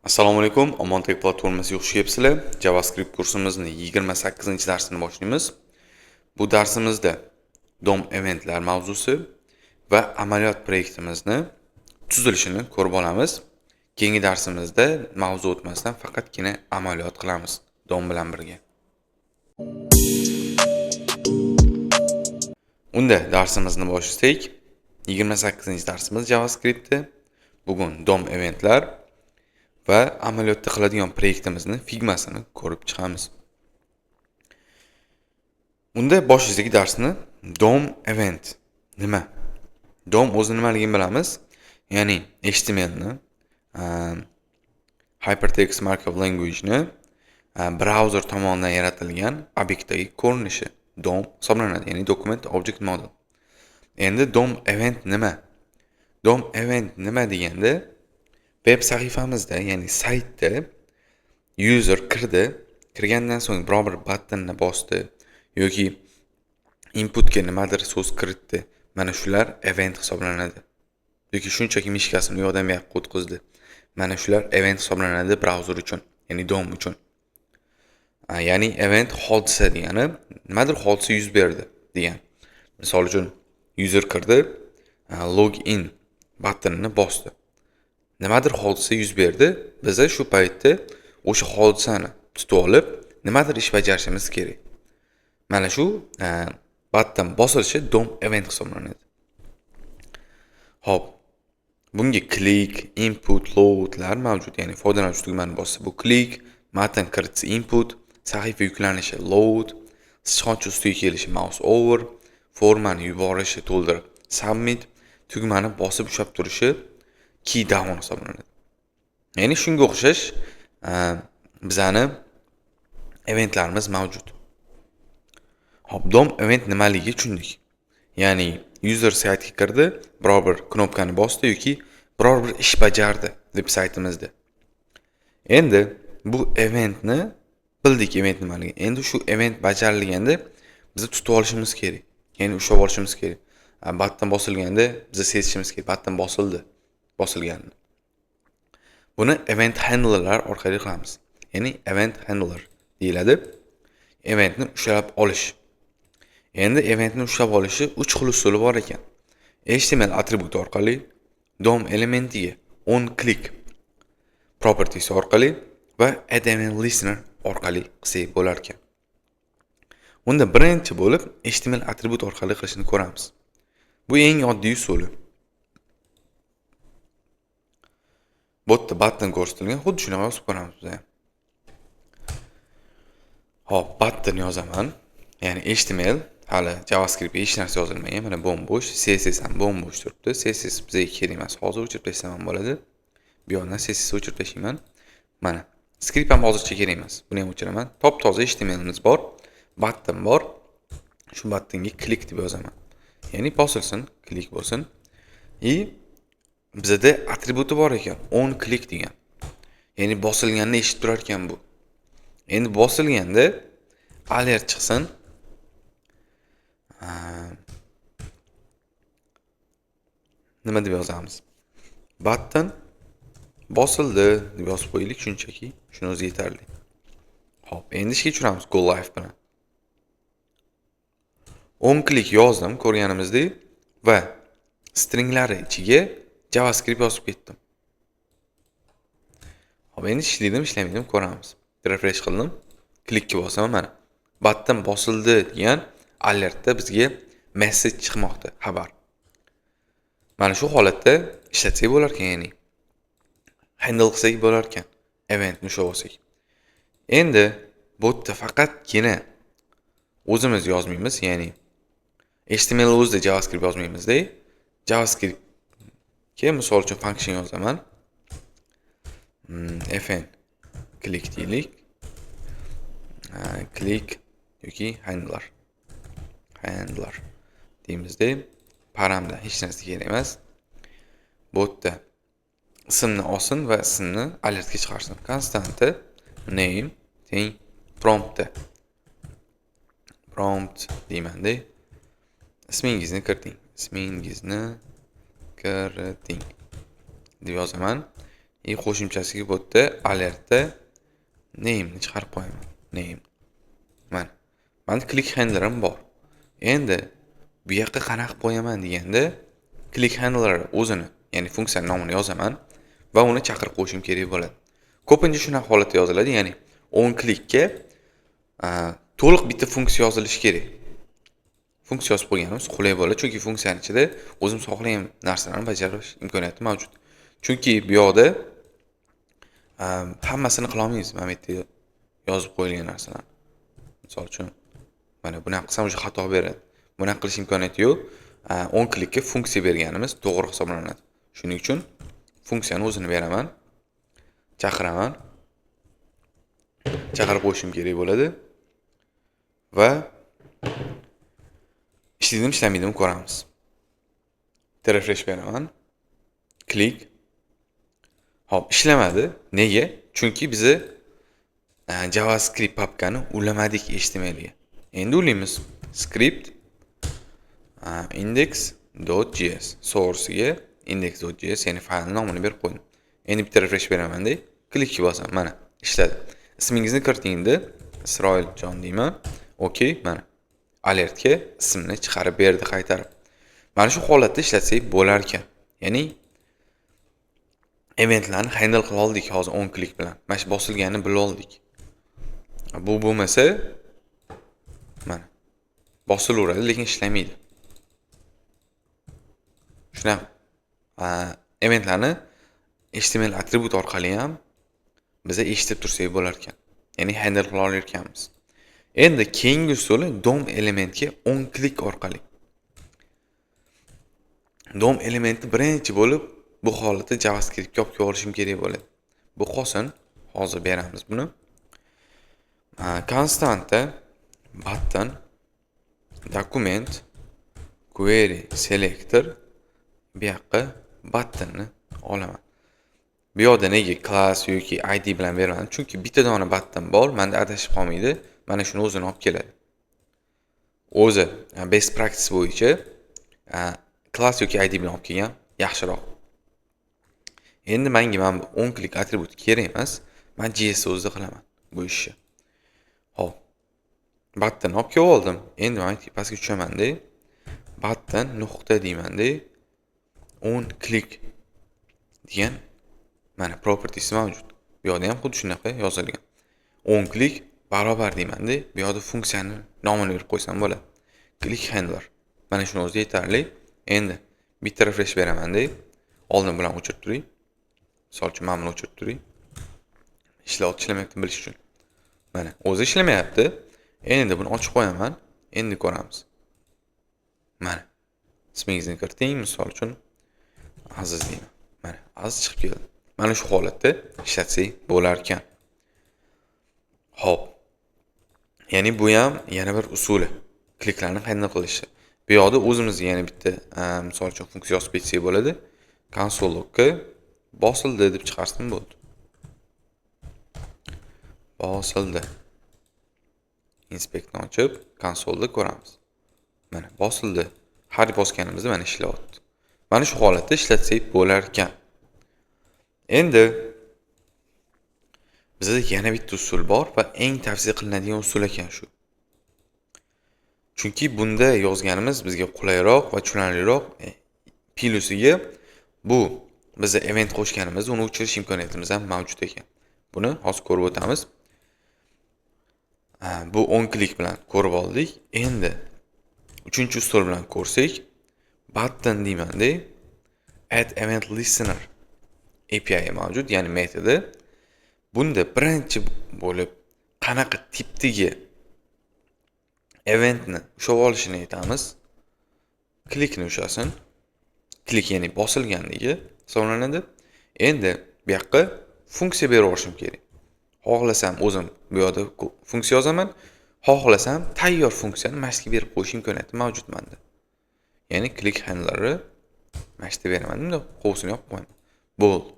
Assalomu alaykum. Omontek platformasiga xush kelibsizlar. JavaScript kursimizning 28-darsini boshlaymiz. Bu darsimizda DOM eventlar mavzusi va amaliyot proyektimizni tuzilishini ko'rib olamiz. Keyingi darsimizda mavzu o'tmasdan faqatgina amaliyot qilamiz DOM bilan birga. Unda darsimizni boshlasak, 28-darsimiz JavaScriptda. Bugun DOM eventlar va amaliyotda qiladigan proyektimizni figmasini ko'rib chiqamiz. Unda boshlasak darsni DOM event nima? DOM o'zi nimaligini bilamiz. Ya'ni HTML ni, Hypertext Markup Language ni browser tomonidan yaratilgan obyektdagi ko'rinishi DOM hisoblanadi, ya'ni Document Object Model. Endi DOM event nima? DOM event nima deganda web sahifamizda, ya'ni saytda user kirgandan so'ng biror bir buttonni bosdi yoki inputga nimadir so'z kiritdi. Mana shular event hisoblanadi. Yoki shunchaki mishkasini u yoqdan bu yoqqa o'tkazdi. Mana shular event hisoblanadi browser uchun, ya'ni DOM uchun. Ya'ni event hodisa degani nimadir hodisa yuz berdi degan. Misol uchun user kirdi, login buttonini bosdi. Nimadir hodisa yuz berdi, biz shu paytda o'sha hodisani tutib olib, nimadir ish bajarishimiz kerak. Mana shu button bosilishi DOM event hisoblanadi. Xo'p, bunga click, input, loadlar mavjud, ya'ni foydalanuvchi tugmani bossa bu click, matn kiritsa input, sahifa yuklanishi load, sichqoncha ustiga kelishi mouse over, formani yuborishi to'ldirib submit, tugmani bosib ushlab turishi key down hisoblanadi. Ya'ni shunga o'xshash bizani eventlarimiz mavjud. Hop, DOM event nimaligi tushundik. Ya'ni user saytga kirdi, biror bir knopkani bosdi yoki biror bir ish bajardi deb saytimizda. Endi bu eventni bildik, event nimaligi. Endi shu event bajarilganda biz tutib olishimiz kerak. Ya'ni ushlab olishimiz kerak. Button bosilganda biz sezishimiz kerak, button bosilganini. Buni event handlerlar orqali qilamiz. Ya'ni event handler deyiladi. Eventni ushlab olish. Endi eventni ushlab olishi 3 xil usuli bor ekan. HTML atribut orqali, DOM elementiga onClick properties orqali va add-event listener orqali qilsak bo'lar ekan. Unda birinchi bo'lib HTML atribut orqali qilishni ko'ramiz. Bu eng oddiy usuli. Botda button ko'rsatilgan, xuddi shunaqa yozib ko'ramiz biz ham. Hop, button yozaman. Ya'ni HTML, hali JavaScriptga hech narsa yozilmagan. Mana bo'sh, CSS ham bo'sh turibdi. CSS bizga kerak emas. Hozir o'chirib tashlsam ham bo'ladi. Bu yoqdan CSS o'chirib tashlayman. Mana, script ham hozircha kerak emas. Buni ham o'chiraman. Top-toza HTMLimiz bor, button bor. Shu buttonga click deb yozaman. Ya'ni bosilsin, click bo'lsin. Bizda atributi bor ekan, onClick degan. Ya'ni bosilganini eshitib turar ekan bu. Endi bosilganda alert chiqsin. Nima deb yozamiz? Button bosildi deb yozib qo'yaylik shunchaki. Shuni o'zi yetarli. Xo'p, endi ishga tushiramiz go live bilan. onClick yozdim ko'rganimizdek va stringlari ichiga JavaScript yozib ketdim. Xo'p, endi ishlaydimi ko'ramiz. Refresh qildim. Klikka bosaman mana. Button bosildi degan alertda bizga message chiqmoqda, xabar. Mana shu holatda ishlatsak bo'lar ekan, ya'ni handle qilsak bo'lar ekan, eventni ushlab olsak. Endi botda faqatgina o'zimiz yozmaymiz, ya'ni HTML o'zida JavaScript yozmaymiz-da. JavaScript misol uchun function yozaman. fn click deylik. Click yoki handler deymizda. Paramda hech narsa kerak emas. Botda ismni olsin va ismni alertga chiqarsin. Konstanta name teng prompt deyman-da. Ismingizni kiriting. deb yozaman. qo'shimchasiga bu yerda alertda name'ni chiqarib qo'yaman. Name. Mana click handlerim bor. Endi bu yoqqa qanaqa qo'yaman deganda click handler o'zini, ya'ni funksiya nomini yozaman va uni chaqirib qo'yishim kerak bo'ladi. Ko'pincha shunaqa holatda yoziladi, ya'ni on clickga to'liq bitta funksiya yozilishi kerak. Funksiya yozib qo'yganimiz qulay bo'ladi, chunki funksiyaning ichida o'zim xohlagan narsalarni bajarish imkoniyati mavjud. Chunki bu yoqda hammasini qila olmaysiz, mana bu yerda yozib qo'yilgan narsalar. Misol uchun mana bunaqa qilsam o'sha xato beradi. Bunaqa qilish imkoniyati yo'q. On klikka funksiya berganimiz to'g'ri hisoblanadi. Shuning uchun funksiyani o'zini beraman, chaqiraman. Chaqirib qo'yishim kerak bo'ladi va ishlaydimi, ishlamaydi ko'ramiz. Refresh beraman. Klik. Hop, ishlamadi. Nega? Chunki bizni JavaScript papkani ulamadik HTMLga. Endi ulaymiz. Script index.js source'ga index.js, ya'ni fayl nomini berib qo'ydim. Endi bitta refresh beraman-da, klikni bosaman. Mana ishladi. Ismingizni kiritingda Isroiljon deyman. Okay, mana alertga ismni chiqarib berdi qaytarib. Mana shu holatda ishlatsak bo'lar ekan. Ya'ni eventlarni handle qila oldik hozir on klik bilan. Mana shu bosilganini bila oldik. Bu bo'lmasa mana bosilaveradi, lekin ishlamaydi. Shunaqa eventlarni HTML atribut orqali ham biz eshitib tursak bo'lar ekan. Ya'ni handle qila olar ekanmiz. Endi keyingi usuli DOM elementga on klik orqali. DOM elementi birinchi bo'lib bu holatda JavaScriptga olib kelishim kerak bo'ladi. Bu qolsin, hozir beramiz buni. Constantda button document query selector bu yoqqa buttonni olaman. Bu yoqda nega class yoki ID bilan beraman? Chunki bitta dona button bor, menda adashib qolmaydi. Mana shuni o'zini olib keladi. O'zi best practice bo'yicha class yoki ID bilan olib kelgan yaxshiroq. Endi menga mana bu on click atribut kerak emas. Men JS o'zida qilaman bu ishni. Hop. Button olib kelib oldim. Endi men pastga tushaman-da. Button nuqta deyman-da. On click degan mana properties mavjud. Bu yerda ham xuddi shunaqa yozilgan. On click barobar deyman-da. Bu yerda funksiyani nomini berib qo'ysam bo'ladi. Click handler. Mana shuni o'zi yetarli. Endi bitta refresh beraman-da. Oldin bilan o'chirib turing. Misol uchun mana buni o'chirib turing. Ishlayapti, ishlamayapti bilish uchun. Mana o'zi ishlamayapti. Endi buni ochib qo'yaman. Endi ko'ramiz. Mana ismingizni kiriting, misol uchun Aziz deyman. Mana Aziz chiqib keldi. Mana shu holatda ishlatsak bo'lar ekan. Hop. Ya'ni bu ham yana bir usuli. Kliklarni handle qilishi. Bu yoqda o'zimizga yana bitta misol uchun funksiya yozib ketsak bo'ladi. Console.ga bosildi deb chiqarsin bo'ldi. Bosildi. Inspektni ochib, konsolda ko'ramiz. Mana bosildi. Har bosganimizda mana ishlayapti. Mana shu holatda ishlatsak bo'lar ekan. Endi bizda yana bitta usul bor va eng tavsiya qilinadigan usul ekan shu. Chunki bunda yozganimiz bizga qulayroq va tushunarliroq. Plusiga bu bizga event qo'shganimizda uni o'chirish imkoniyatimiz ham mavjud ekan. Buni hozir ko'rib o'tamiz. Bu on klik bilan ko'rib oldik. Endi uchinchi usul bilan ko'rsak, button deyman-da, add event listener API mavjud, ya'ni metodi. Bunda birinchi bo'lib qanaqa tipdagi eventni ushlab olishini aytamiz. Klikni ushlasin. Klik ya'ni bosilganligi hisoblanadi. Endi bu yoqqa funksiya berib olishim kerak. Xohlasam o'zim bu yerda funksiya yozaman, xohlasam tayyor funksiyani mashqga berib qo'yish imkoniyati mavjud menda. Ya'ni click handlerni mashqga beraman, unda qovusini yopib qo'yaman. Bo'ldi.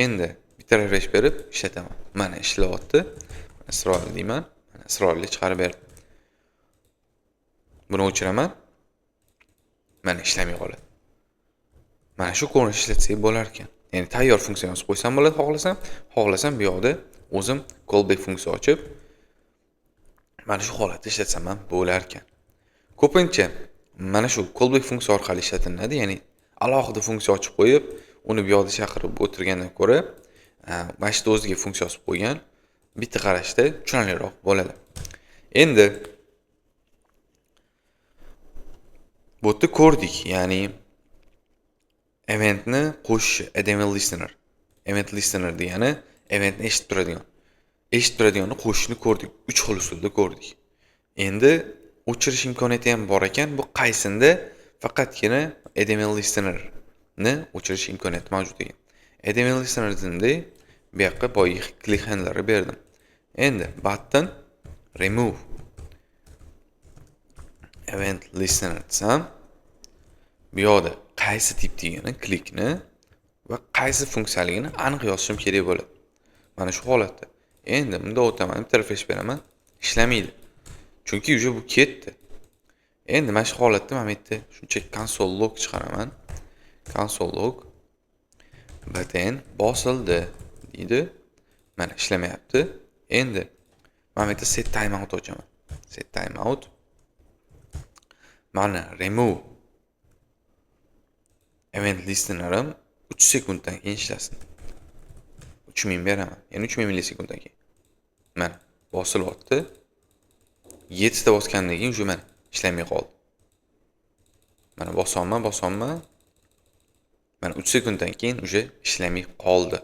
Endi bitta refresh berib ishlataman. Mana ishlayapti. Isroil deyman. Mana Isroilni chiqarib berdi. Buni o'chiraman. Mana ishlamay qoladi. Mana shu ko'rinishda ishlatsak bo'lar ekan. Ya'ni tayyor funksiya yozib qo'ysam bo'ladi xohlasam bu yoqda o'zim callback funksiya ochib mana shu holatda ishlatsam ham bo'lar ekan. Ko'pincha mana shu callback funksiya orqali ishlatiladi, ya'ni alohida funksiya ochib qo'yib, uni bu yoqda chaqirib o'tirgandan ko'ra, mana shu o'ziga funksiya yozib qo'ygan bitta qarashda tushunarliroq bo'ladi. Endi bu yerda ko'rdik, ya'ni eventni qo'shishi, event listener. Event listener degani eventni eshitib turadiganni qo'shishni ko'rdik. 3 xil usulda ko'rdik. Endi o'chirish imkoniyati ham bor ekan. Bu qaysinde faqatgina event listenerni o'chirish imkoniyati mavjud ekan. Event listener deganda bu yoqqa boya click handlerni berdim. Endi button remove event listener desam, bu yoqda qaysi tip degani klikni va qaysi funksiyaligini aniq yozishim kerak bo'ladi. Mana shu holatda. Endi bunda o'taman, bitta refresh beraman, ishlamaydi. Chunki uje bu ketdi. Endi mana shu holatda men bu yerda shunchaki console log chiqaraman. Console log button bosildi deydi. Mana ishlamayapti. Endi men bu yerda set timeout ochaman. Set timeout. Mana remove event listenerim 3 sekunddan keyin ishlasin. 3000 beraman. Ya'ni 3000 millisekunddan keyin. Mana bosilyapti. 7 ta bosgandan keyin shu mana ishlamay qoldi. Mana bosaman. Mana 3 sekunddan keyin uje ishlamay qoldi.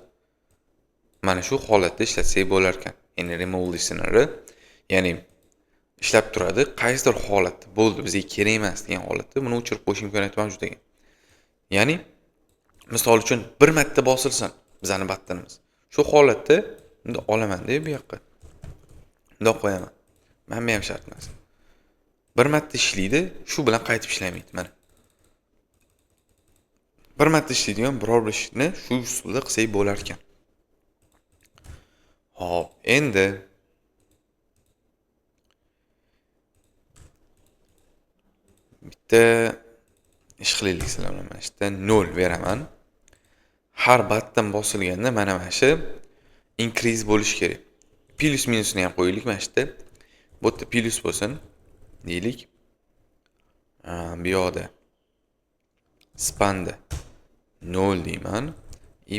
Mana shu holatda ishlatsak bo'lar ekan. Ya'ni remove listener'i, ya'ni ishlab turadi, qaysidir holatda bo'ldi, bizga kerak emas degan holatda buni o'chirib qo'yish imkoniyati mavjud ekan. Ya'ni misol uchun bir marta bosilsin bizning buttonimiz. Shu holatda bunda olaman deb bu yoqqa. Bunda qo'yaman. Mana ham shart emas. Bir marta ishlaydi, shu bilan qaytib ishlamaydi mana. Bir marta ishlaydigan biror bir ishni shu usulda qilsak bo'lar ekan. Xo'p, endi bitta ish qilaylik sizlar bilan. Mana shunda 0 beraman. Har button bosilganda mana shu increase bo'lish kerak. Plus minusni ham qo'yaylik mana shunda. Bu yerda plus bo'lsin deylik. Bu yoqda spanni 0 deyman.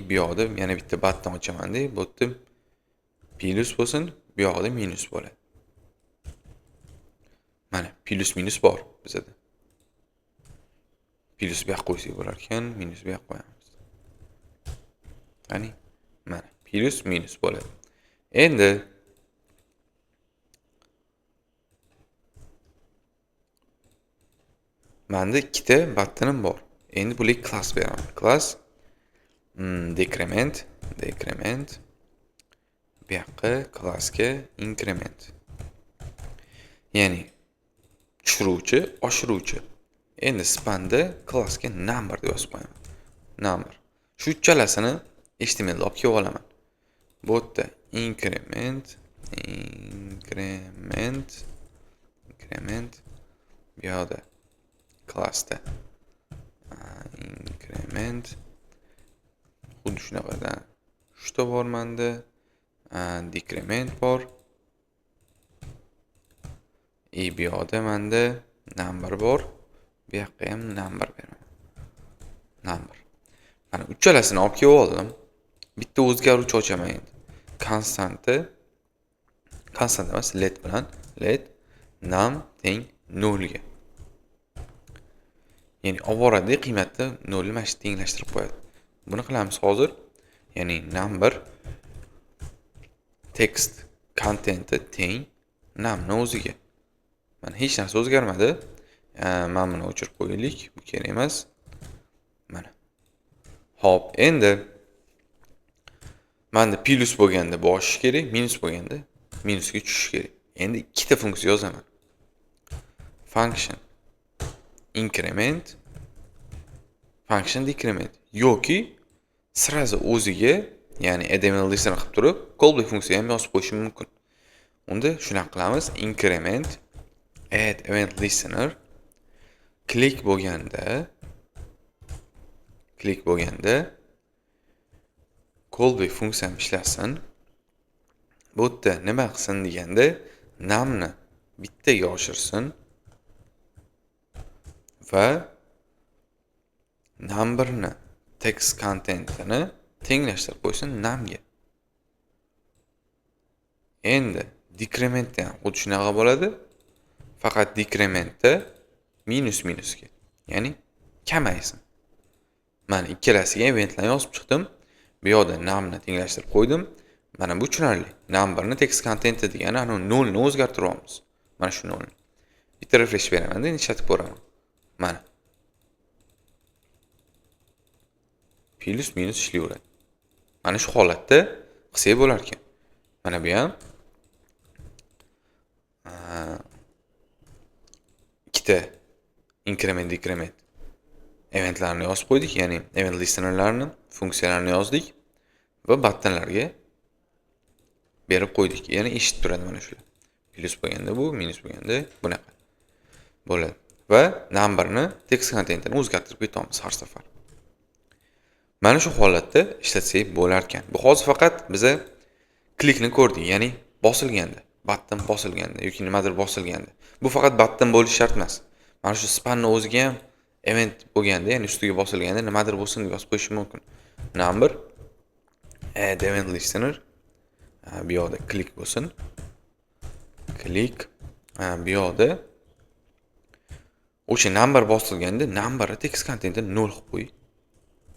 Bu yoqda yana bitta button ochaman deb, bu yerda plus bo'lsin, bu yoqda minus bo'ladi. Mana plus minus bor bizda. Plus bu yoqqa qo'ysak bo'lar ekan, minus bu yoqqa qo'yamiz. Qani, mana plus minus bo'ladi. Endi menda ikkita buttonim bor. Endi bularga class beraman. Class decrement bu yoqqa classga increment. Ya'ni tushiruvchi, oshiruvchi. Endi spanda classga number deb yozib qo'yaman. Number. Shu uchalasini HTML olib kelib olaman. Bu yerda increment bu yoqda classda increment xuddi shunaqadan shunda bor menda decrement bor. Bu yoqda menda number bor. Bu yoqqa ham number beraman. Number. Mana uchalasini olib kelib oldim. Bitta o'zgaruvchi ochaman endi. Constant emas, let bilan let num teng 0 ga. Ya'ni oboradi qiymatni 0 mana shu tenglashtirib qo'yadi. Buni qilamiz hozir. Ya'ni number text content teng num o'ziga. Mana hech narsa o'zgarmadi. Mana buni o'chirib qo'yaylik. Bu kerak emas. Mana. Xo'p, endi menda plus bo'lganda bu oshish kerak, minus bo'lganda minusga tushish kerak. Endi ikkita funksiya yozaman. Function increment, function decrement yoki sirazi o'ziga, ya'ni HTML listener qilib turib, callback funksiya ham yozib qo'yishim mumkin. Unda shuna qilamiz. Increment add event listener click bo'lganda callback funksiyam ishlasin. Bu yerda nima qilsin deganda, numni bittaga oshirsin va numberni text contentini tenglashtirib qo'ysin numga. Endi decrementda ham xuddi shunaqa bo'ladi. Faqat decrementda minusga, ya'ni kamaysin. Mana ikkalasiga eventlarni yozib chiqdim. Bu yoqda numni tenglashtirib qo'ydim. Mana bu tushunarli. Numberni text contenti degani ana 0 ni o'zgartiryapmiz. Mana shu 0 ni. Bitta refresh beraman-da, ishlatib ko'raman. Mana. Plus minus ishlayveradi. Mana shu holatda qilsak bo'lar ekan. Mana bu ham ikkita increment decrement eventlarni yozib qo'ydik, ya'ni event listenerlarni, funksiyalarni yozdik va buttonlarga berib qo'ydik. Ya'ni eshitib turadi mana shular. Plus bo'lganda bu, minus bo'lganda bunaqa bo'ladi. Va numberni text contentini o'zgartirib ketamiz har safar. Mana shu holatda ishlatsak bo'lar ekan. Bu hozir faqat biza klikni ko'rdik, ya'ni bosilganda, button bosilganda yoki nimadir bosilganda. Bu faqat button bo'lishi shart emas. Mana shu spanning o'ziga ham event bo'lganda, ya'ni ustiga bosilganda nimadir bo'lsin deb yozib qo'yish mumkin. Number add event listener, bu yoqda klik bo'lsin. Klik, bu yoqda o'sha number bosilganda number text contentini 0 qilib qo'y.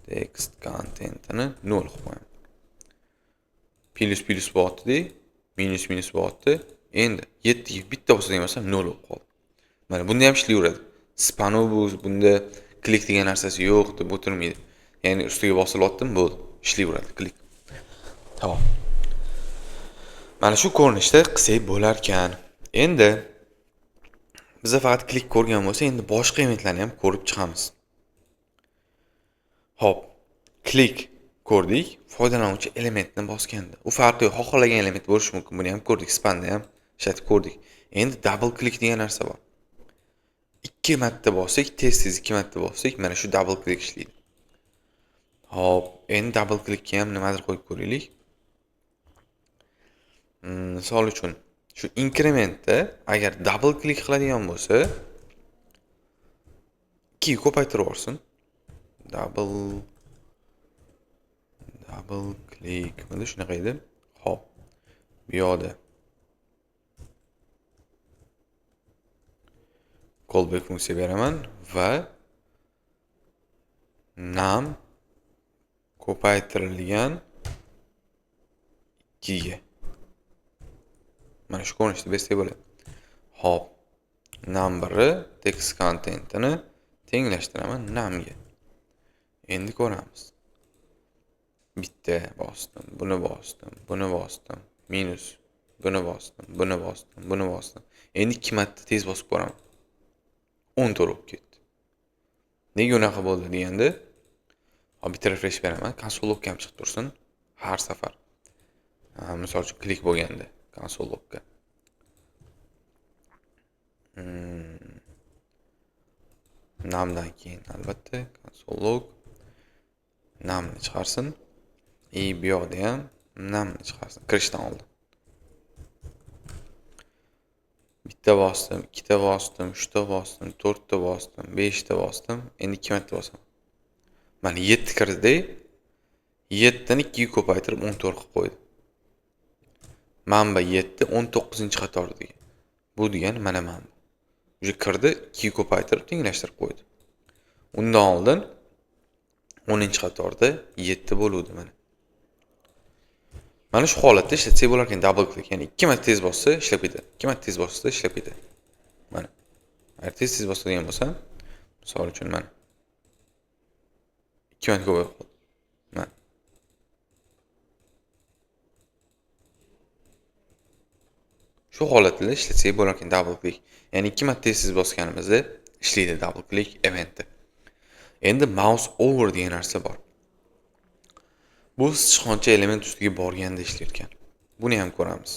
Text contentini 0 qilib qo'yamiz. Plus bo'lyapti, minus bo'lyapti. Endi 7 ga bitta bosilgan bo'lsa 0 bo'lib qoldi. Mana bunda ham ishlayveradi. Spanu bunda klik degan narsasi yo'q deb o'tirmaydi. Ya'ni ustiga bosilyaptimi, bo'ldi, ishlayveradi klik. Tamam. Mana shu ko'rinishda qilsak bo'lar ekan. Endi biz faqat klik ko'rgan bo'lsa, endi boshqa eventlarni ham ko'rib chiqamiz. Hop, klik ko'rdik, foydalanuvchi elementni bosganda. U farqi yo'q, xohlagan element bo'lishi mumkin. Buni ham ko'rdik, spanni ham ishlatib ko'rdik. Endi double click degan narsa bor. 2 marta bossak, tez 2 marta bossak, mana shu double click ishlaydi. Hop, endi double clickga ham nimadir qo'yib ko'raylik. Misol uchun, shu incrementda agar double click qiladigan bo'lsa, 2 ga ko'paytirib yuborsin. Double click. Mana shunaqa edi. Hop. Bu yoqda callback funksiya beraman va num ko'paytirilgan 2 ga. Mana shu ko'rinishda bersak bo'ladi. Hop. Number'ni text contentini tenglashtiraman numga. Endi ko'ramiz. Bitta bosdim, buni bosdim, minus, buni bosdim. Endi 2 marta tez bosib ko'raman. 14 bo'lib ketdi. Nega unaqa bo'ldi deganda, bitta refresh beraman, console logga ham chiqib tursin har safar. Misol uchun klik bo'lganda console logga. Numdan keyin albatta console log numni chiqarsin. Bu yoqda ham numni chiqarsin. Kirishdan oldin. Bitta bosdim, ikkita bosdim, 3 ta bosdim, 4 ta bosdim, 5 ta bosdim. Endi 2 marta bosaman. Mana 7 kirdi. 7 ni 2 ga ko'paytirib 14 qilib qo'ydi. Manba 7 19-qatorda. Bu degani mana manba. Uje kirdi, 2 ga ko'paytirib tenglashtirib qo'ydi. Undan oldin 10-qatorda 7 bo'luvdi mana. Mana shu holatda ishlatsak bo'lar ekan double click, ya'ni 2 marta tez bossa ishlab ketadi. 2 marta tez bossa ishlab ketadi. Mana. Agar tez bosadigan bo'lsam, misol uchun mana 2 marta ko'payib qoldi. Mana. Shu holatda ishlatsak bo'lar ekan double click. Ya'ni 2 marta tez bosganimizda ishlaydi double click eventi. Endi mouse over degan narsa bor. Bu sichqoncha element ustiga borganda ishlar ekan. Buni ham ko'ramiz.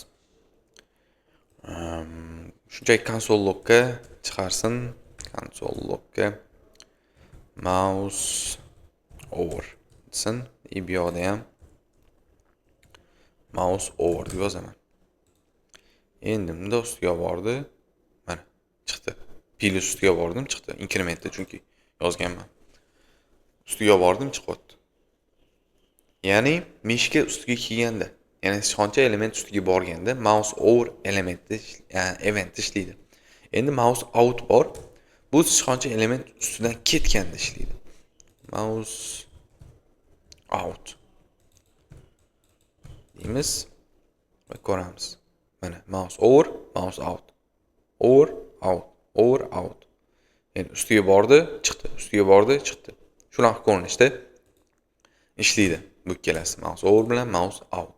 Shunchaki console logga chiqarsin, console logga mouse over desin. Bu yoqda ham mouse over deb yozaman. Endi bunda ustiga bordi. Mana chiqdi. Plus ustiga bordim, chiqdi. Incrementda chunki yozganman. Ustiga bordim, chiqdi. Ya'ni meshga ustiga kelganda, ya'ni shoncha element ustiga borganda mouse over elementi, event ishlaydi. Endi mouse out bor. Bu shoncha element ustidan ketganda ishlaydi. Mouse out deymiz va ko'ramiz. Mana mouse over, mouse out. Over, out, over, out. Ya'ni ustiga bordi, chiqdi, ustiga bordi, chiqdi. Shunaqa ko'rinishda ishlaydi bu ikkalasi, mouse over bilan mouse out.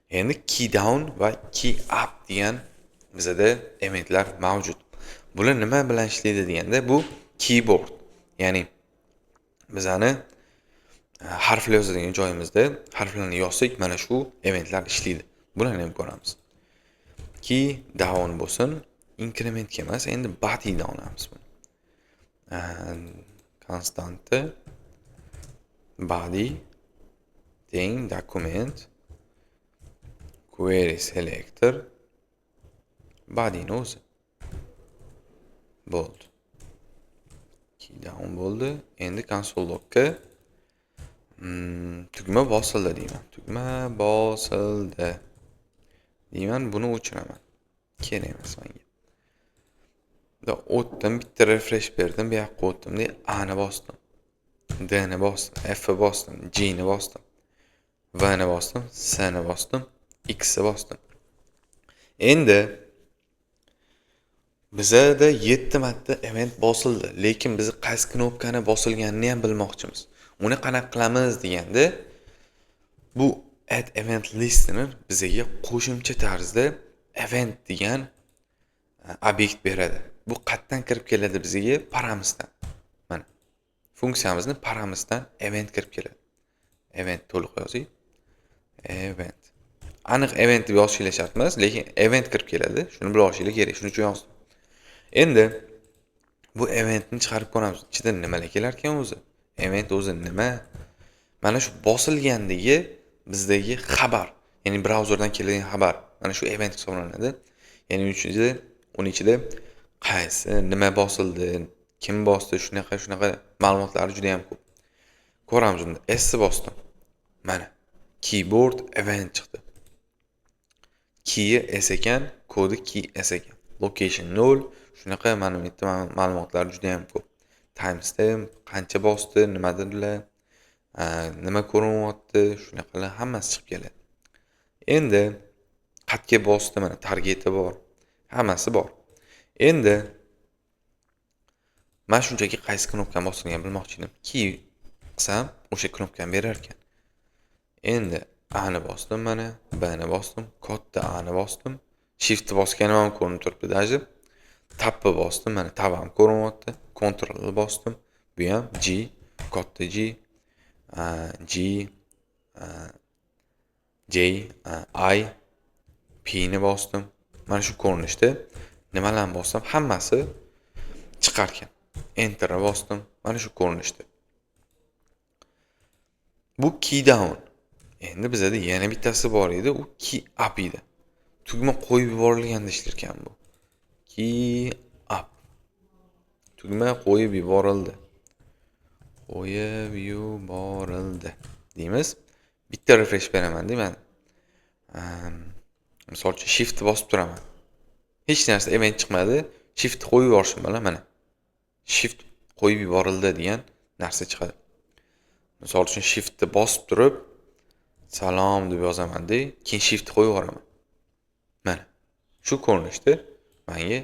Endi key down va key up degan bizada elementlar mavjud. Bular nima bilan ishlaydi deganda, bu keyboard. Ya'ni bizani harflar yozadigan joyimizda harflarni yozsak, mana shu elementlar ishlaydi. Bularni ham ko'ramiz. Key down bo'lsin, increment emas, endi body down olamiz buni. Konstanta body teng document query selector body o'zi bo'ldi. Key down bo'ldi. Endi console logga tugma bosildi deyman. Tugma bosildi deyman, buni o'chiraman. Kerak emas menga. O'tdim, bitta refresh berdim, bu yoqqa o'tdim, A ni bosdim. D ni bosdim, F ni bosdim, G ni bosdim, V ni bosdim, S ni bosdim, X ni bosdim. Endi bizada 7 marta event bosildi, lekin biz qaysi knopkani bosilganini ham bilmoqchimiz. Uni qanaqa qilamiz deganda, bu add event listini bizga qo'shimcha tarzda event degan obyekt beradi. Bu qayerdan kirib keladi bizga? Paramizdan. Mana funksiyamizni paramizdan event kirib keladi. Event to'liq yozing. Event. Aniq event deb yozishinglar shart emas, lekin event kirib keladi. Shuni bilib olishinglar kerak. Shuning uchun yozdim. Endi bu eventni chiqarib ko'ramiz. Ichida nimalar kelar ekan o'zi? Event o'zi nima? Mana shu bosilgandagi bizdagi xabar, ya'ni brauzerdan keladigan xabar. Mana shu event hisoblanadi. Ya'ni uning ichida qaysi, nima bosildi, kim bosdi, shunaqa ma'lumotlar juda ham ko'p. Ko'ramiz unda. S bosdim. Mana keyboard event chiqdi. Key S ekan, kodi key S ekan. Location 0, shunaqa ma'lumotlar juda ham ko'p. Timestamp, qancha bosdi, nimadirlar, nima ko'rinyapti, shunaqalar hammasi chiqib keladi. Endi qayerga bosdi, mana targeti bor, hammasi bor. Endi men shunchaki qaysi knopkani bosganligini bilmoqchi edim. Key qilsam, o'sha knopkani berar ekan. Endi A ni bosdim, mana B ni bosdim, katta A ni bosdim, shift bosganim ham ko'rinib turibdi даже. Tab bosdim, mana tab ham ko'rinyapti. Ctrl bosdim. Bu ham G, katta G, G, J, I, P ni bosdim. Mana shu ko'rinishda nimalarni bossam hammasi chiqar ekan. Enter bosdim. Mana shu ko'rinishda. Bu key down. Endi bizda yana bittasi bor edi, u key up edi. Tugma qo'yib yuborilganda ishlar ekan bu. Key up. Tugma qo'yib yuborildi. Qo'yib yuborildi deymiz. Bitta refresh beraman deyman. Misol uchun shift bosib turaman. Hech narsa event chiqmadi. Shift qo'yib yuborishim bilan mana shift qo'yib yuborildi degan narsa chiqadi. Misol uchun shiftni bosib turib salom deb yozaman-da, keyin shift qo'yib yuboraman. Mana shu ko'rinishda menga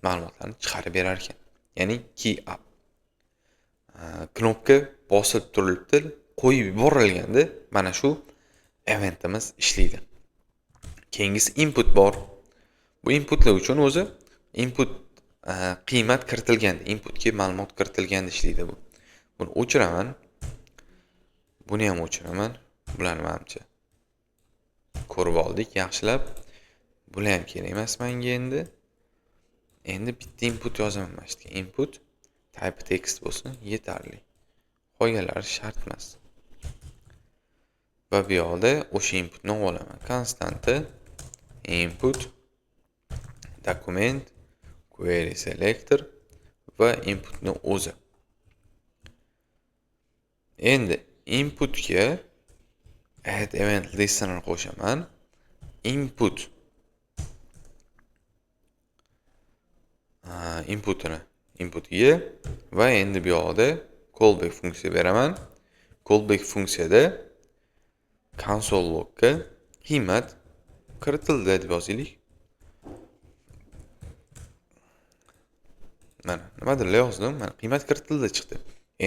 ma'lumotlarni chiqarib berar ekan. Ya'ni key up. Knopka bosib turilibdi, qo'yib yuborilganda mana shu eventimiz ishlaydi. Keyingisi input bor. Bu inputlar uchun o'zi input qiymat kiritilganda, inputga ma'lumot kiritilganda ishlaydi bu. Buni o'chiraman. Buni ham o'chiraman. Bularni menimcha ko'rib oldik yaxshilab. Bular ham kerak emas menga endi. Endi bitta input yozaman mana shu input type text bo'lsin, yetarli. Qolganlari shart emas. va bu yoqda o'sha inputni olaman. Konstanti input document query selector va inputni o'zi. Endi inputga add event listener qo'shaman. Inputga va endi bu yoqda callback funksiya beraman. Callback funksiyada console logga qiymat kiritildi deb yozaylik. Mana nimadir yozdim, mana qiymat kiritildi chiqdi.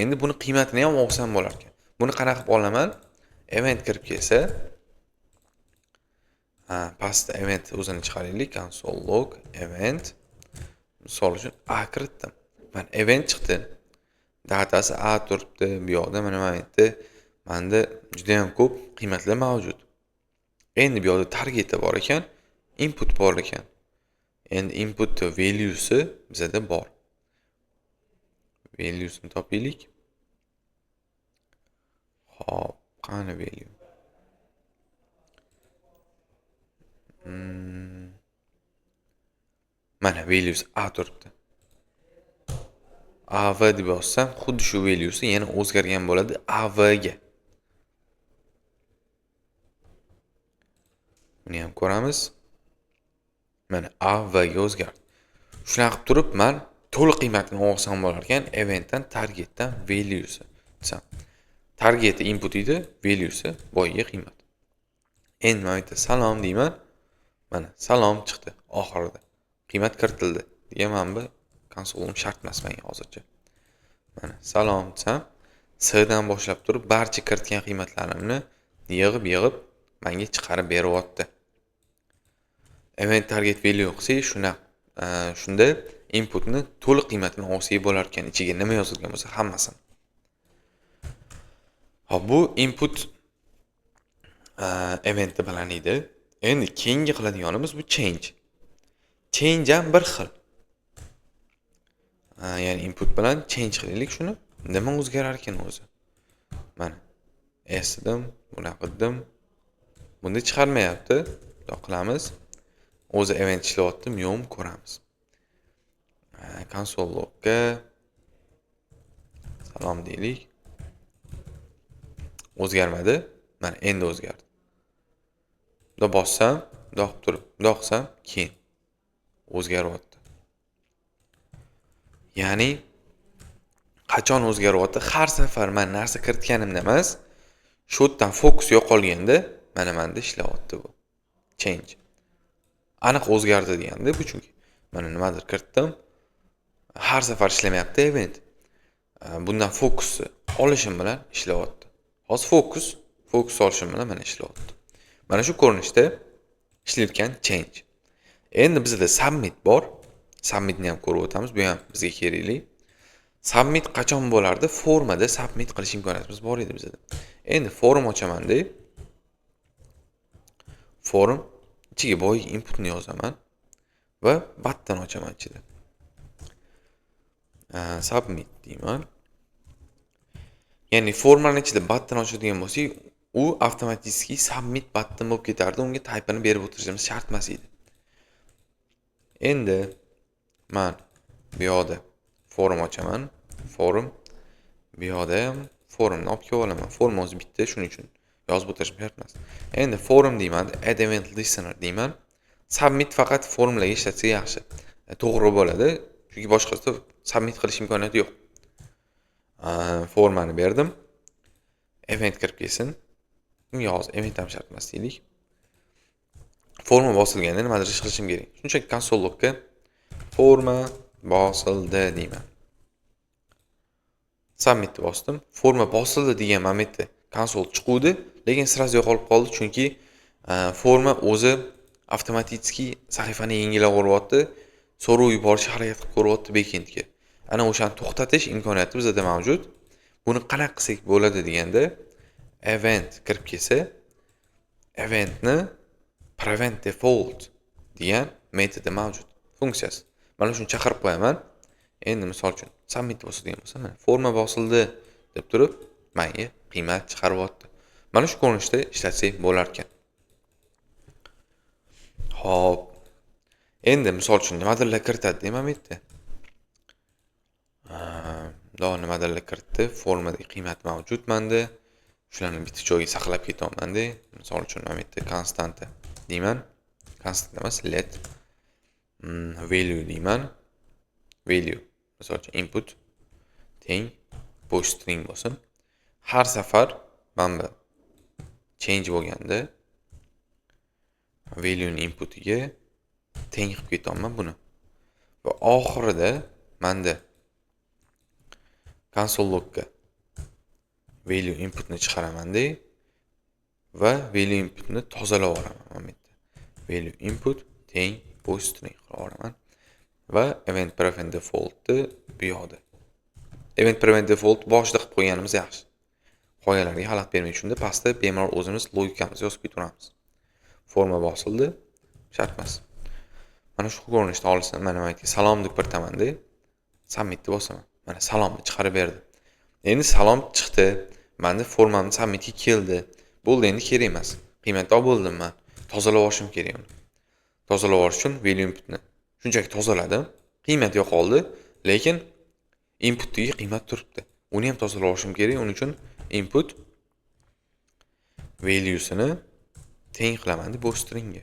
Endi buni qiymatini ham olsam bo'lar ekan. Buni qanaqa qilib olaman? Event kirib kelsa, pastda event o'zini chiqaraylik, console log event. Misol uchun a kiritdim. Mana event chiqdi. Datasi a turibdi. Bu yoqda mana momentda menda juda ham ko'p qiymatlar mavjud. Endi bu yoqda target bor ekan, input bor ekan. Endi input valuesi bizda bor. Valuesini topaylik. Xo'p, qani value? Mana values a turibdi. AV deb yozsam, xuddi shu valuesi yana o'zgargan bo'ladi AV ga. Buni ham ko'ramiz. Mana AV ga o'zgardi. Shunaqa qilib turib, men to'liq qiymatini olsam bo'lar ekan, eventdan, targetdan valuesi desam. Target input edi, valuesi boyiga qiymat. Endi men aytdim, salom deyman. Mana salom chiqdi oxirida. Qiymat kiritildi. Degan bu konsolim shart emas menga hozircha. Mana salom desam, S dan boshlab turib barcha kiritgan qiymatlarimni yig'ib menga chiqarib beryapti. Event target value qilsak, shunda inputni to'liq qiymatini olsak bo'lar ekan, ichiga nima yozilgan bo'lsa hammasini. Hop, bu input event bilan edi. Endi keyingi qiladiganimiz bu change. Change ham bir xil. Ya'ni input bilan change qilaylik shuni. Nima o'zgarar ekan o'zi? Mana esdim, buni qildim. Bunda chiqarmayapti. Bunday qilamiz. O'zi event ishlayaptimi, yo'qmi ko'ramiz. Console logga salom deylik. O'zgarmadi. Mana endi o'zgardi. Bunda bossam, do'q turib, do'qsam keyin o'zgaryapti. Ya'ni qachon o'zgaryapti? Har safar men narsa kiritganimda emas, shu yerdan fokus yo'qolganda mana menda ishlayapti bu. Change. Aniq o'zgardi deganda bu chunki mana nimadir kiritdim. Har safar ishlamayapti event. Bundan fokusni olishim bilan ishlayapti. Hozir fokus olishim bilan mana ishlayapti. Mana shu ko'rinishda ishlayotgan change. Endi bizda submit bor. Submitni ham ko'rib o'tamiz. Bu ham bizga kerakli. Submit qachon bo'lardi? Formada submit qilish imkoniyatimiz bor edi bizda. Endi form ochaman deb form ichiga boyiga inputni yozaman va button ochaman ichida. Submit deyman. Ya'ni formaning ichida button ochadigan bo'lsak, u avtomatik submit button bo'lib ketardi. Unga type'ini berib o'tirishimiz shart emas edi. Endi men bu yoqda form ochaman. Form bu yoqda ham formni olib kelib olaman. Form o'zi bitta, shuning uchun yozib o'tirishim shart emas. Endi form deyman, add event listener deyman. Submit faqat formlarga ishlatsa yaxshi. To'g'ri bo'ladi, chunki boshqasida submit qilish imkoniyati yo'q. Formani berdim. Event kirib kelsin. Yoz, event ham shart emas deylik. Forma bosilganda nimadir ish qilishim kerak. Shunchaki console logga forma bosildi deyman. Submit bosdim. Forma bosildi degan momentda konsol chiquvdi, lekin sirasi yo'qolib qoldi, chunki forma o'zi avtomatik sahifani yangilab o'ryapti, so'rov yuborishga harakat qilib ko'ryapti backendga. Ana o'shani to'xtatish imkoniyati bizda mavjud. Buni qanaqa qilsak bo'ladi deganda, event kirib kelsa, eventni prevent default degan metodi mavjud, funksiyasi. Mana shuni chaqirib qo'yaman. Endi misol uchun submit bosilgan bo'lsa, mana forma bosildi deb turib, menga qiymat chiqaryapti. Mana shu ko'rinishda ishlatsak bo'lar ekan. Xo'p. Endi misol uchun nimadirlar kiritadi deyman bu yerda. Nimadirlar kiritdi, formadagi qiymat mavjud menda. Shularni bitta joyga saqlab ketyapman-da. Misol uchun mana bu yerda konstanta deyman. Konstant emas, let value deyman. Value misol uchun input teng bosh string bo'lsin. Har safar mana bu change bo'lganda value ni inputiga teng qilib ketyapman buni. Va oxirida menda console logga value inputni chiqaraman-da va value inputni tozalab olaman mana bu yerda. Value input teng bosh string qilib olaman va event prevent defaultni bu yoqda. Event prevent default boshida qilib qo'yganimiz yaxshi. Qoyalarga xalaqit bermaydi. Shunda pastda bemalol o'zimiz logikamizni yozib ketaveramiz. Forma bosildi, shart emas. Mana shu ko'rinishda olsam, mana aytgan salom deb kiritaman-da. Submitni bosaman. Mana salomni chiqarib berdi. Endi salom chiqdi. Menda formamni submitga keldi. Bo'ldi, endi kerak emas. Qiymatni oldim men. Tozalab olishim kerak uni. Tozalab olish uchun value inputni shunchaki tozaladim. Qiymat yo'q qoldi, lekin inputdagi qiymat turibdi. Uni ham tozalab olishim kerak. Uning uchun input valuesini teng qilaman deb bosh stringga.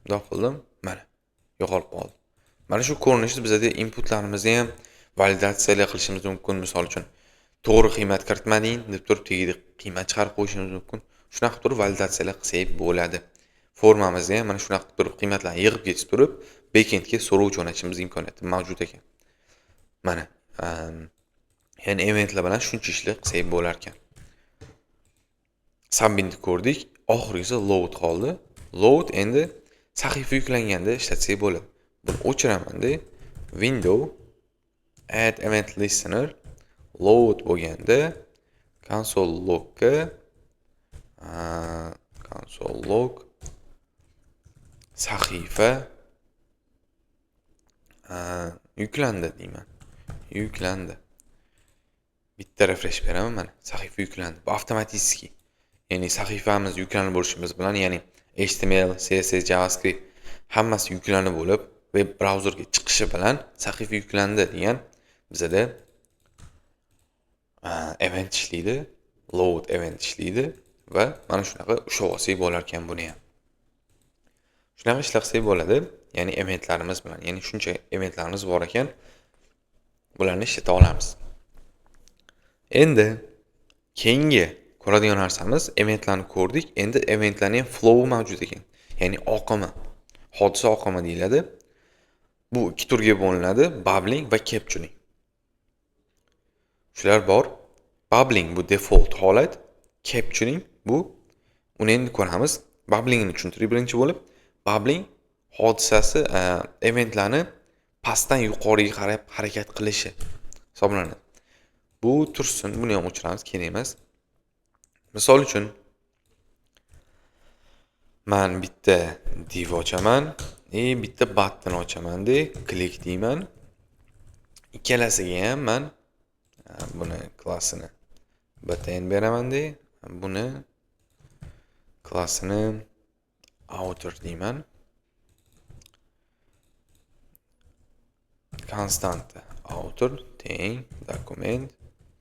Bundoq qildim, mana yo'qolib qoldi. Mana shu ko'rinishda bizda inputlarimizni ham validatsiyalar qilishimiz mumkin. Misol uchun to'g'ri qiymat kiritmading deb turib tegida qiymat chiqarib qo'yishimiz mumkin. Shunaqa qilib turib validatsiyalar qilsak bo'ladi. Formamizda ham mana shunaqa qilib turib qiymatlarni yig'ib ketib turib backendga so'rov jo'natishimiz imkoniyati mavjud ekan. Mana ya'ni eventlar bilan shuncha ishlar qilsak bo'lar ekan. Submitni ko'rdik, oxirgisi load qoldi. Load endi sahifa yuklanganda ishlatsak bo'ladi. Buni o'chiraman-da. Window add event listener load bo'lganda console log sahifa yuklandi deyman. Yuklandi. Bitta refresh beraman mana. Sahifa yuklandi. Bu avtomatik. Ya'ni sahifamiz yuklanib bo'lishimiz bilan, ya'ni HTML, CSS, JavaScript hammasi yuklanib bo'lib, web brauzerga chiqishi bilan sahifa yuklandi degan bizada event ishlaydi, load event ishlaydi va mana shunaqa ushlab olsak bo'lar ekan buni ham. Shunaqa ishlasak bo'ladi, ya'ni eventlarimiz bilan, ya'ni shuncha eventlarimiz bor ekan, bularni ishlata olamiz. Endi keyingi ko'radigan narsamiz eventlarni ko'rdik. Endi eventlarning flow mavjud ekan. Ya'ni oqimi, hodisa oqimi deyiladi. Bu ikki turga bo'linadi: bubbling va capturing. Shular bor. Bubbling bu default holat, capturing bu uni endi ko'ramiz. Bubblingni tushuntirib birinchi bo'lib, bubbling hodisasi eventlarni pastdan yuqoriga qarab harakat qilishi hisoblanadi. Bu tursin, buni ham o'chiramiz, kerak emas. Misol uchun men bitta div ochaman, bitta button ochaman-da, click deyman. Ikkalasiga ham men buni klassini button beraman-da, buni klassini outer deyman. Constant outer teng document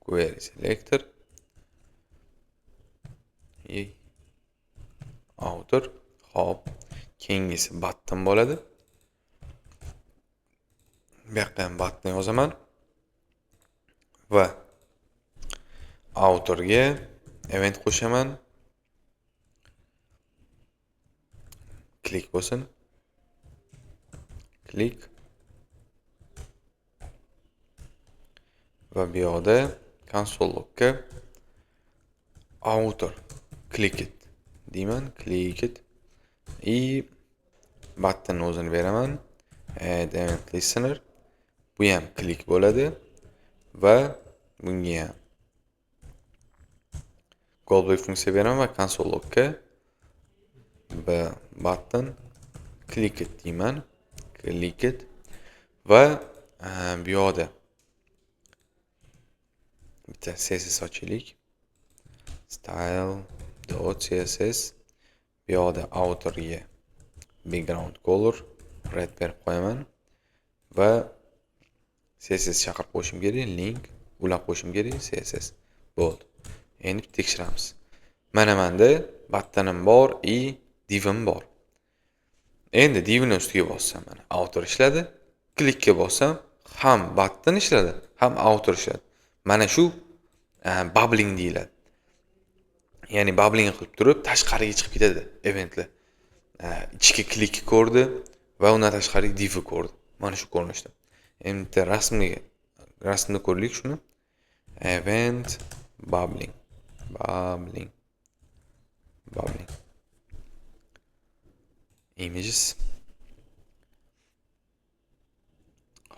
query selector outer. Hop, keyingisi button bo'ladi. Bu yoqqa ham button yozaman va outerga event qo'shaman. Click bo'lsin. Click va bu yoqda console logga outer click it deyman, click it button o'zini beraman, add event listener, bu ham click bo'ladi va bunga ham callback funksiya beraman va console logga button click it deyman, click it va bu yoqda bitta CSS ochaylik. Style div.css bu yoqda outerga background color red berib qo'yaman va CSS chaqirib qo'yishim kerak, link ulab qo'yishim kerak, CSS. Bo'ldi. Endi tekshiramiz. Mana menda buttonim bor, divim bor. Endi divni ustiga bossam, mana outer ishladi. Klikka bossam, ham button ishladi, ham outer ishladi. Mana shu bubbling deyiladi. Ya'ni bubbling qilib turib, tashqariga chiqib ketadi eventlar. Ichki klik ko'rdi va undan tashqariga divni ko'rdi. Mana shu ko'rinishda. Endi rasmni ko'raylik shuni. Event bubbling. Images.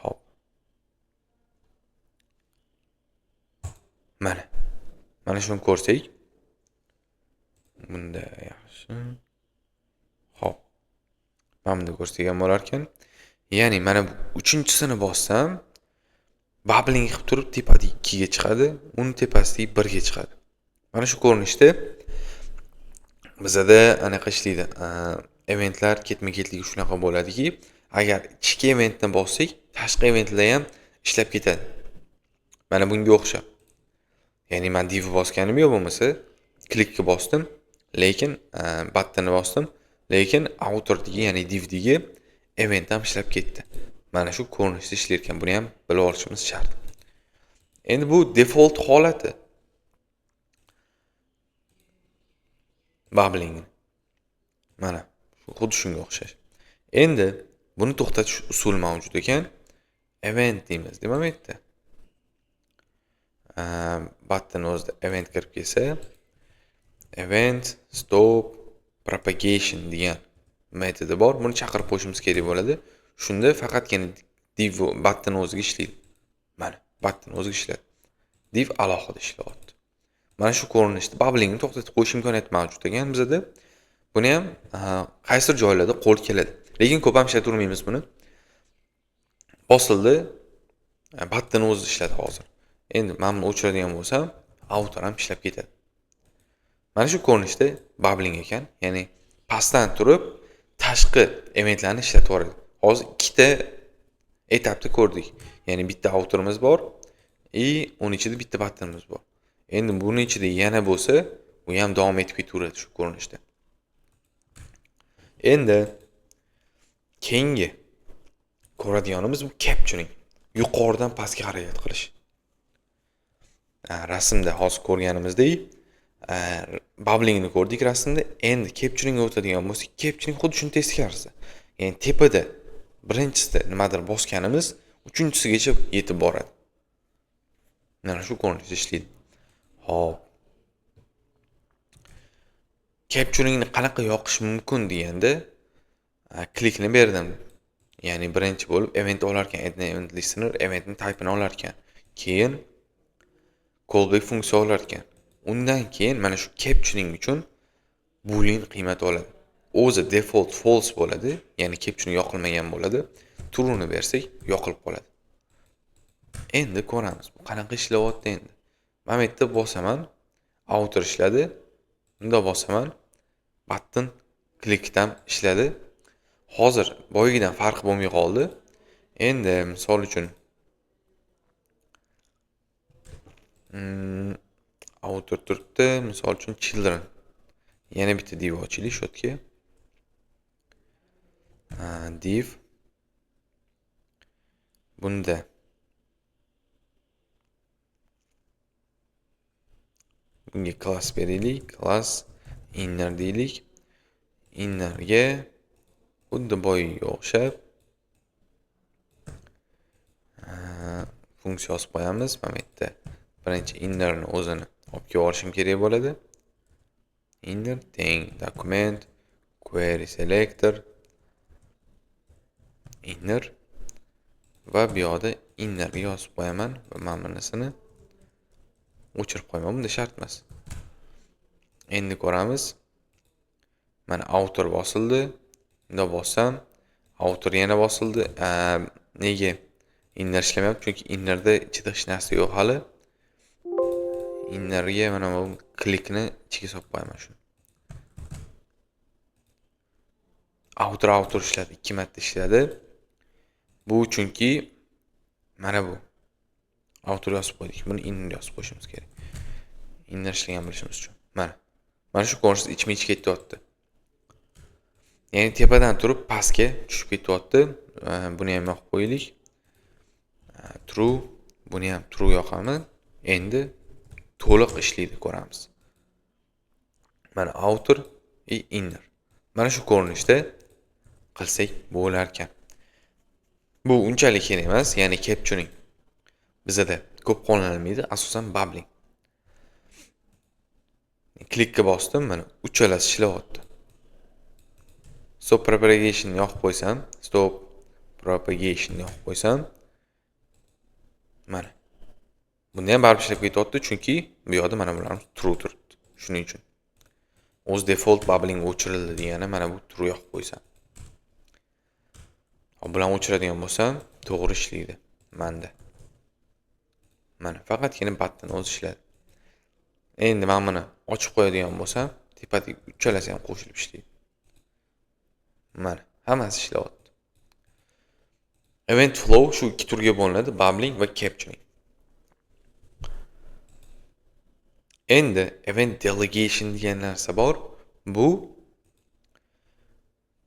Hop. Mana shuni ko'rsak. Bunda yaxshi. Hop. Mana bunda ko'rsak ham bo'lar ekan. Ya'ni mana bu uchinchisini bossam, bubbling qilib turib tepadagi 2 ga chiqadi, uni tepasidagi 1 ga chiqadi. Mana shu ko'rinishda bizda anaqa ishlaydi. Eventlar ketma-ketligi shunaqa bo'ladiki, agar ichki eventni bossak, tashqi eventlar ham ishlab ketadi. Mana bunga o'xshab. Ya'ni men div bosganim yo'q bo'lmasa, klikka bosdim, lekin buttonni bosdim, lekin outerdagi, ya'ni divdagi event ham ishlab ketdi. Mana shu ko'rinishda ishlar ekan. Buni ham bilib olishimiz shart. Endi bu default holati. Bubbling. Mana xuddi shunga o'xshash. Endi buni to'xtatish usuli mavjud ekan. Event deymiz, nima aytdi? Button o'zida event kirib kelsa, event stop propagation degan metodi bor. Buni chaqirib qo'yishimiz kerak bo'ladi. Shunda faqatgina div button o'ziga ishlaydi. Mana button o'ziga ishlaydi. Div alohida ishlayapti. Mana shu ko'rinishda bubblingni to'xtatib qo'yish imkoniyati mavjud ekan bizda. Buni ham qaysi joylarda qo'l keladi. Lekin ko'p ham ishlaturmaymiz buni. Bosildi, button o'zi ishladi hozir. Endi men buni o'chiradigan bo'lsam, outer ham ishlab ketadi. Mana shu ko'rinishda bubbling ekan, ya'ni pastdan turib tashqi eventlarni ishlatib yuboradi. Hozir ikkita etapda ko'rdik. Ya'ni bitta outerimiz bor, uning ichida bitta buttonimiz bor. Endi buning ichida yana bo'lsa, bu ham davom etib ketaveradi shu ko'rinishda. Endi keyingi ko'radiganimiz bu capturing. Yuqoridan pastga harakat qilish. Rasmda hozir ko'rganimizdek, bubblingni ko'rdik rasmda. Endi capturingga o'tadigan bo'lsak, capturing xuddi shuni teskarisi. Ya'ni tepada birinchisida nimadir bosganimiz, uchinchisigacha yetib boradi. Mana shu ko'rinishda ishlaydi. Hop. Capturingni qanaqa yoqish mumkin deganda, klikni berdim. Ya'ni birinchi bo'lib event olar ekan, event listener eventning type'ini olar ekan. Keyin callback funksiya olar ekan. Undan keyin mana shu capturing uchun boolean qiymat oladi. O'zi default false bo'ladi, ya'ni capturing yoqilmagan bo'ladi. True'ni bersak, yoqilib qoladi. Endi ko'ramiz, bu qanaqa ishlayapti endi. Men bu yerda bosaman, outer ishladi. Bunda bosaman, button klikdan ishladi. Hozir boyagidan farqi bo'lmay qoldi. Endi misol uchun outer turibdi, misol uchun children. Yana bitta div ochaylik shu yerga. Div bunda bunga class beraylik, class inner deylik. Innerga xuddi boyaga o'xshab funksiya yozib qo'yamiz. Mana bu yerda birinchi innerni o'zini olib kelib olishim kerak bo'ladi. Inner teng document query selector inner va bu yoqda innerga yozib qo'yaman va men bunisini o'chirib qo'yaman. Bunda shart emas. Endi ko'ramiz. Mana outer bosildi. Bunda bossam, outer yana bosildi. Nega inner ishlamayapti? Chunki innerda ichida hech narsa yo'q hali. Innerga mana bu klikni ichiga solib qo'yaman shuni. outer ishladi, 2 marta ishladi. Bu chunki mana bu outer yozib qo'ydik. Buni inner yozib qo'yishimiz kerak. Inner ishlagan bilishimiz uchun. Mana shu ko'rinishda ichma-ich ketyapti. Ya'ni tepadan turib pastga tushib ketyapti. Buni ham yoqib qo'yaylik. True, buni ham true yoqamiz. Endi to'liq ishlaydi ko'ramiz. Mana outer va inner. Mana shu ko'rinishda qilsak bo'lar ekan. Bu unchalik kerak emas, ya'ni capturing. Bizda ko'p qo'llanilmaydi, asosan bubbling. Klikka bosdim, mana uchalasi ishlayapti. Stop propagation yoqib qo'ysam, mana. Bunda ham baribir ishlab ketyapti, chunki bu yerda mana bularimiz true turibdi. Shuning uchun. O'z default bubbling o'chirildi degani mana bu true yoqib qo'ysam. Bular o'chiradigan bo'lsam, to'g'ri ishlaydi menda. Mana faqatgina button o'zi ishladi. Endi men buni ochib qo'yadigan bo'lsam, tepadagi uchalasi ham qo'shilib ishlaydi. Mana, hammasi ishlayapti. Event flow shu ikki turga bo'linadi, bubbling va capturing. Endi event delegation degan narsa bor. Bu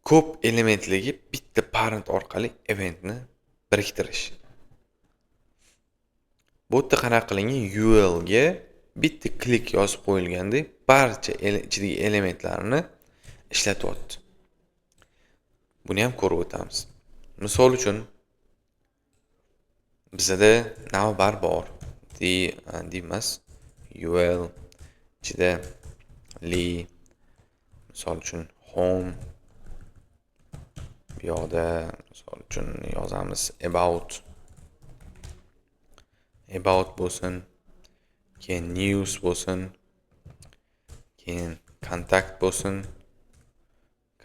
ko'p elementligi bitta parent orqali eventni biriktirish. Bu yerda qanaqa qilingan UL ga bitta klik yozib qo'yilganda barcha ichidagi elementlarni ishlatyapti. Buni ham ko'rib o'tamiz. Misol uchun bizda navbar bor. Deymiz UL ichida li, misol uchun home, bu yoqda misol uchun yozamiz about bo'lsin, keyin news bo'lsin, keyin contact bo'lsin,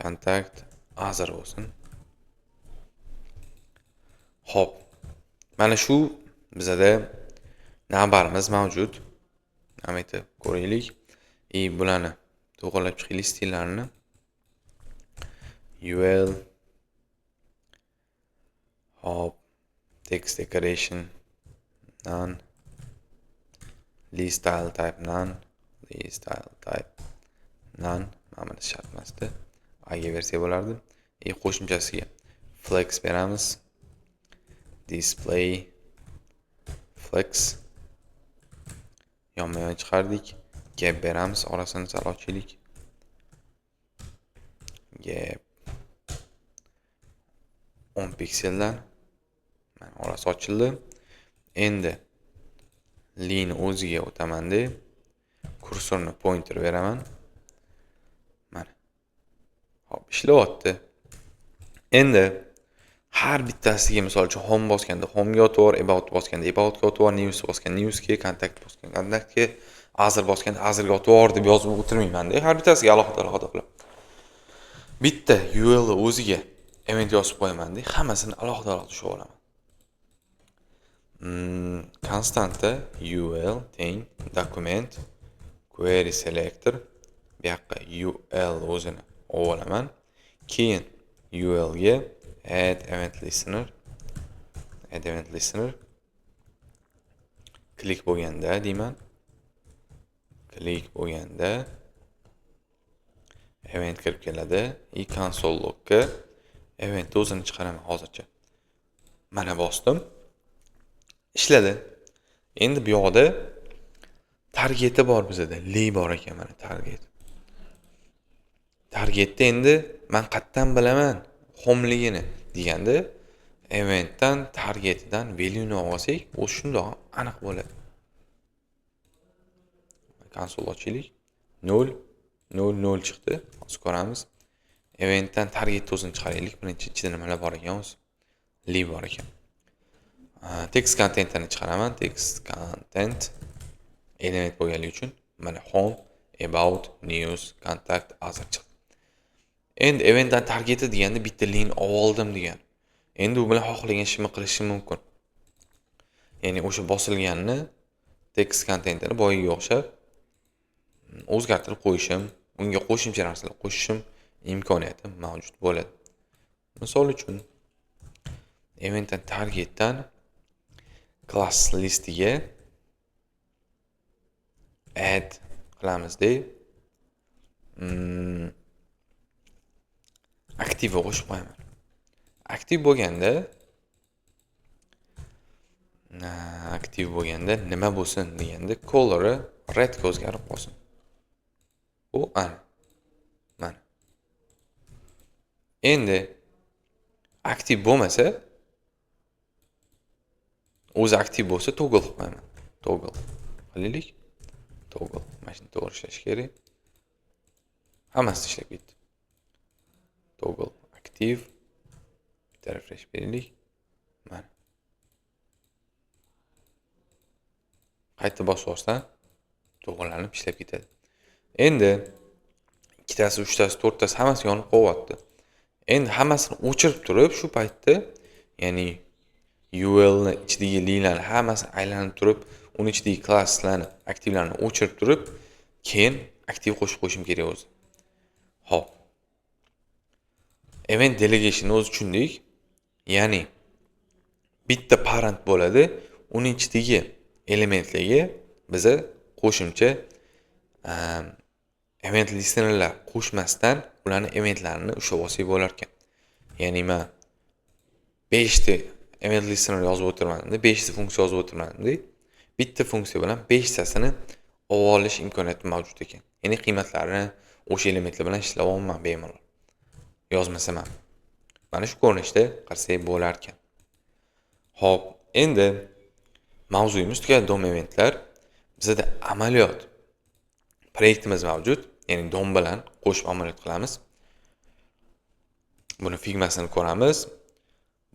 contact other bo'lsin. Xo'p. Mana shu bizda navbarimiz mavjud. Namita ko'raylik. Bularni to'g'rilab chiqaylik stillarini. UL hop text decoration none, style type none, style type none. Mana shart emasdi. Agi versiya bo'lardi. Qo'shimchasiga flex beramiz. Display flex yonma-yon chiqardik. Gap beramiz, orasini sal ochaylik. Gap 10 pikseldan mana orasi ochildi. Endi line o'ziga o'taman-da. Kursorni pointer beraman. Mana. Hop, ishlayapti. Endi har bittasiga misol uchun home bosganda home ga o'tvar, about bosganda about ga o'tvar, news bosganda news ga, contact bosganda contact ga, other bosganda other ga o'tvar deb yozib o'tirmayman-da. Har bittasiga alohida qilib. Bitta UL o'ziga event yozib qo'yaman-da, hammasini alohida ushlab olaman. Constantda UL teng document query selector bu yoqqa UL o'zini olaman. Keyin UL ga add event listener klik bo'lganda deyman. Klik bo'lganda event kirib keladi. Console logga event o'zini chiqaraman hozircha. Mana bosdim. Ishladi. Endi bu yoqda targeti bor bizda. Li bor ekan mana target. Targetda endi men qayerdan bilaman homeligini deganda eventdan targetidan value-ni olsak, u shundoq aniq bo'ladi. Konsol ochaylik. 0 0 0 chiqdi. Hozir ko'ramiz. Eventdan target o'zini chiqaraylik. Birinchi ichida nimalar bor ekan o'zi? Li bor ekan. Text contentini chiqaraman. Text content element bo'lganligi uchun mana home, about, news, contact, other chiqdi. Endi eventdan targeti deganda bitta line oldim degan. Endi u bilan xohlagan ishimni qilishim mumkin. Ya'ni o'sha bosilganni text contentini boyiga o'xshab o'zgartirib qo'yishim, unga qo'shimcha narsalar qo'shishim imkoniyati mavjud bo'ladi. Misol uchun eventdan targetdan class listiga add qilamizda aktivni qo'shib qo'yaman. Aktiv bo'lganda nima bo'lsin deganda color'i red ga o'zgarib qolsin. Bu mana. Endi aktiv bo'lmasa, o'zi aktiv bo'lsa toggle qilib qo'yaman. Toggle qilaylik. Toggle. Mana shuni to'g'ri ishlash kerak. Hammasi ishlab ketdi. Toggle aktiv. Bitta refresh beraylik. Mana. Qayta bosib to'g'rilanib ishlab ketadi. Endi ikkitasi, uchtasi, to'rttasi hammasi yonib qolyapti. Endi hammasini o'chirib turib, shu paytda, ya'ni UL ni ichidagi liniyani hammasini aylanib turib, uni ichidagi klasslarni, aktivlarni o'chirib turib, keyin aktiv qo'shib qo'yishim kerak o'zi. Xo'p. Event delegation o'zi tushundik. Ya'ni bitta parent bo'ladi, uning ichidagi elementlarga biza qo'shimcha event listenerlar qo'shmasdan ularni eventlarini ushlab olsak bo'lar ekan. Ya'ni men 5 ta event listener yozib o'tirmadim-da, 5 ta funksiya yozib o'tirmadim-da. Bitta funksiya bilan 5 tasini olib olish imkoniyati mavjud ekan. Ya'ni qiymatlarini o'sha elementlar bilan ishlab olman bemalol. Yozmasam ham. Mana shu ko'rinishda qilsak bo'lar ekan. Xo'p, endi mavzuyimiz tugadi, DOM eventlar. Bizda amaliyot proyektimiz mavjud, ya'ni DOM bilan qo'shib amaliyot qilamiz. Buni figmasini ko'ramiz.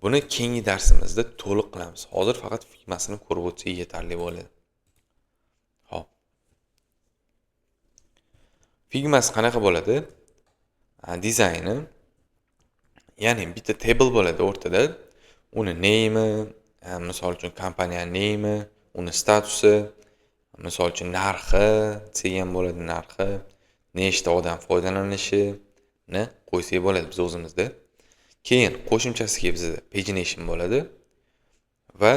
Buni keyingi darsimizda to'liq qilamiz. Hozir faqat figmasini ko'rib o'tsak yetarli bo'ladi. Xo'p. Figmas qanaqa bo'ladi? Dizayni, ya'ni bitta table bo'ladi o'rtada. Uni name, misol uchun kompaniya name, uni statusi, misol uchun narxi, degan bo'ladi, narxi, nechta odam foydalanishini qo'ysak bo'ladi biz o'zimizda. Keyin qo'shimchasiga bizda pagination bo'ladi va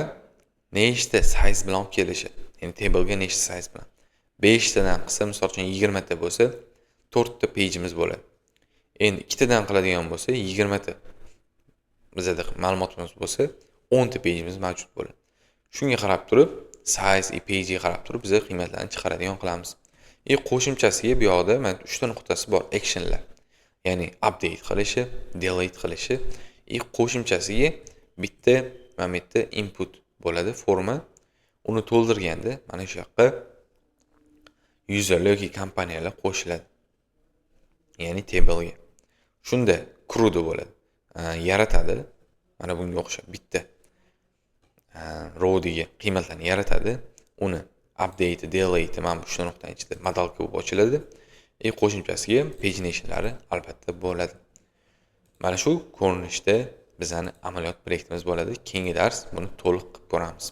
nechta size bilan olib kelishi, ya'ni table ga nechta size bilan. 5 tadan qilsa, misol uchun 20 ta bo'lsa, 4 ta page'imiz bo'ladi. Endi 2 tadan qiladigan bo'lsa, 20 ta bizda ma'lumotimiz bo'lsa, 10 ta page'imiz mavjud bo'ladi. Shunga qarab turib, size va page ga qarab turib biz qiymatlarni chiqaradigan qilamiz. Qo'shimchasiga bu yoqda mana 3 ta nuqtasi bor, actionlar. Ya'ni update qilishi, delete qilishi, qo'shimchasiga bitta input bo'ladi, forma. Uni to'ldirganda mana shu yoqqa userlar yoki kompaniyalar qo'shiladi. Ya'ni table ga. Shunda crude bo'ladi. Yaratadi. Mana bunga o'xshab bitta row'dagi qiymatlarni yaratadi. Uni update, delete mana shu nuqtaning ichida modalka bo'lib ochiladi. Qo'shimchasiga paginationlari albatta bo'ladi. Mana shu ko'rinishda bizning amaliyot proyektimiz bo'ladi. Keyingi dars buni to'liq qilib ko'ramiz.